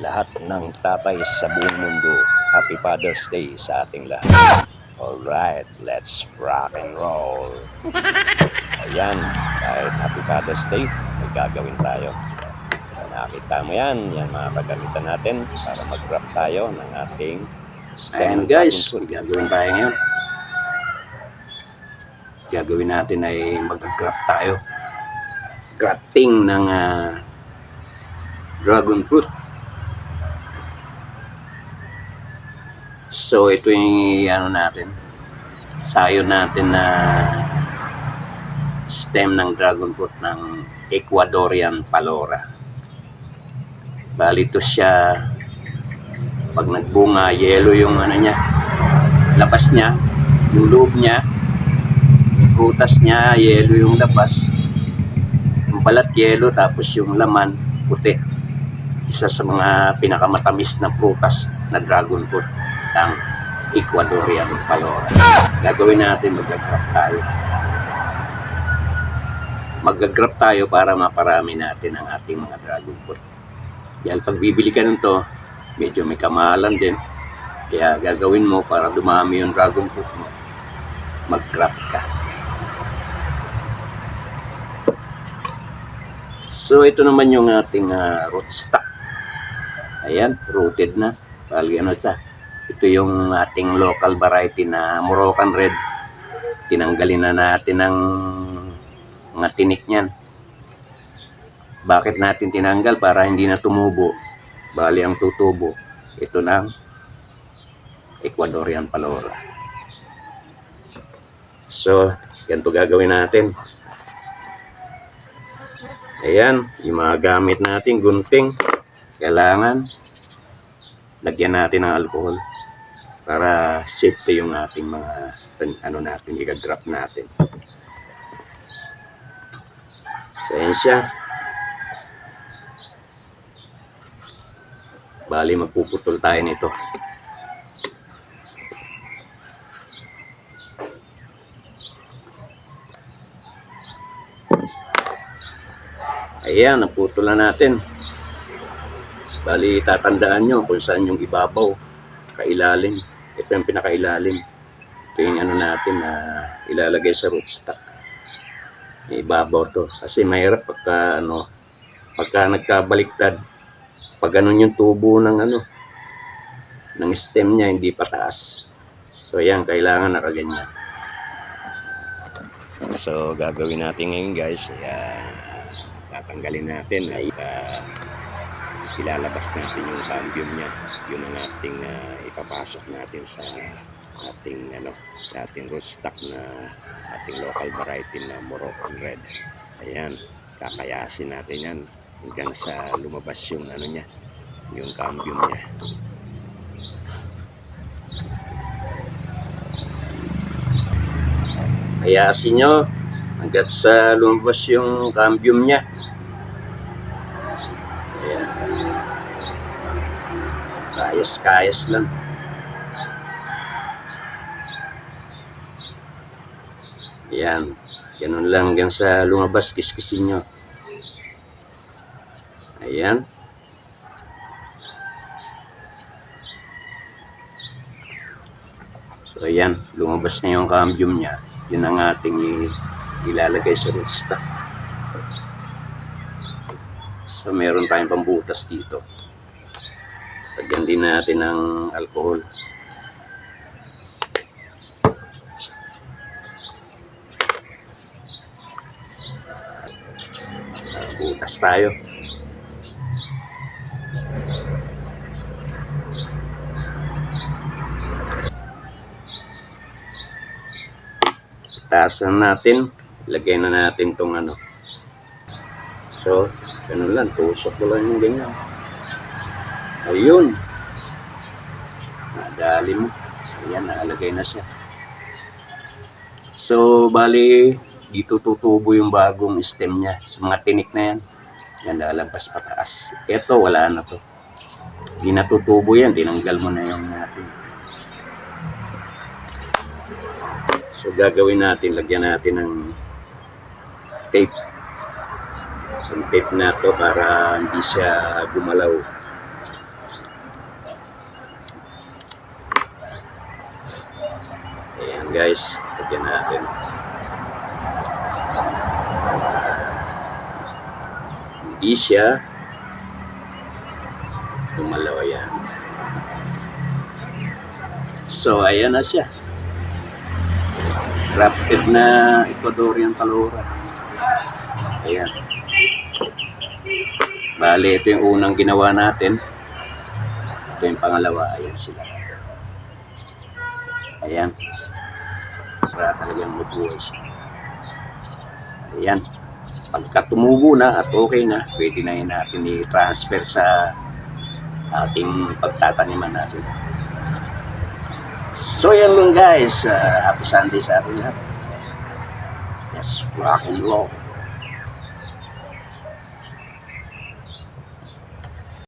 lahat ng tatay sa buong mundo, Happy Father's Day sa ating lahat. Alright, let's rock and roll. Ayan, kahit Happy Father's Day, may gagawin tayo. Nakita mo yan, yan mga kagamitan natin para mag-wrap tayo ng ating stem. Ayan guys, may gagawin tayo ngayon. Gagawin natin ay mag-grap tayo. Grafting ng dragon fruit. So ito yung ano natin, sayo natin na stem ng dragon fruit ng Ecuadorian Palora. Bali ito siya, pag nagbunga, yellow yung ano niya, labas niya, yung loob niya, prutas niya, yellow yung labas, yung balat yellow, tapos yung laman puti. Isa sa mga pinakamatamis na prutas na dragon fruit ang Ecuadorian Palora. Gagawin natin, mag-grap tayo. Mag-grap tayo para maparami natin ang ating mga dragon fruit. Dahil pag bibili ka nito, medyo may kamahalan din. Kaya gagawin mo para dumami yung dragon fruit mo, mag-grap ka. So ito naman yung ating rootstock. Ayan, rooted na. Bali ano siya. Ito yung ating local variety na Moroccan Red. Tinanggalin na natin ang mga tinik niyan. Bakit natin tinanggal? Para hindi na tumubo. Bali ang tutubo, ito ng Ecuadorian Palora. So, ganito gagawin natin. Ayan, yung mga gamit natin, gunting. Kailangan lagyan natin ng alcohol para safety yung ating mga ano natin, i-grap natin. So, ayan siya. Bali, magpuputol tayo nito. Ayan, naputol na natin. Bali, tatandaan nyo kung saan yung ibabaw, kailalim. Ito yung pinakailalim. Ito yung ano natin na ilalagay sa rootstock. Ibabaw to. Kasi mahirap pagka, pagka nagkabaliktad, pag ganun yung tubo ng ng stem niya, hindi pataas. So, yan, kailangan nakaganyan. So, gagawin natin ngayon guys, tatanggalin natin ay ilalabas natin yung cambium niya. Yun ang ating ipapasok natin sa ating sa ating rootstock na ating local variety na Moroccan Red. Ayan, kakayasin natin yan hanggang sa lumabas yung niya, yung cambium niya. Kayasin nyo hanggang sa lumabas yung cambium niya. Ayan. Kayas-kayas lang. Ayan. Ganun lang hanggang sa lumabas, kiskisin nyo. Ayan. So ayan, lumabas na yung cambium niya. Yun ang ating ilalagay sa rootstock. So meron tayong pambutas dito. Lagyan din natin ng alcohol. Butas tayo. Taasan natin, lagay na natin tong So, ganun lang, tusok ko lang yung ganyan. Ayun. Nadali mo. Ayan, nakalagay na siya. So, bali, dito tutubo yung bagong stem niya. Sa mga tinik na yan, yan lalabas pataas. Ito, wala na to. Hindi natutubo yan, tinanggal mo na yung natin. So gagawin natin, lagyan natin ng tape. Yung tape na to para hindi siya gumalaw. guys, lagyan natin. Hindi siya lumalaw. Ayan. So, ayan na siya. Grafted na Ecuadorian Talura. Ayan. Bale, ito yung unang ginawa natin. Ito yung pangalawa. Ayan sila. Ayan. Para talagang mabuhay siya. Ayan. Pagka tumubo na at okay na, pwede na yun natin i-transfer sa ating pagtataniman natin. So yan lang guys, happy Sunday sa ating lahat. Yes, rock and roll.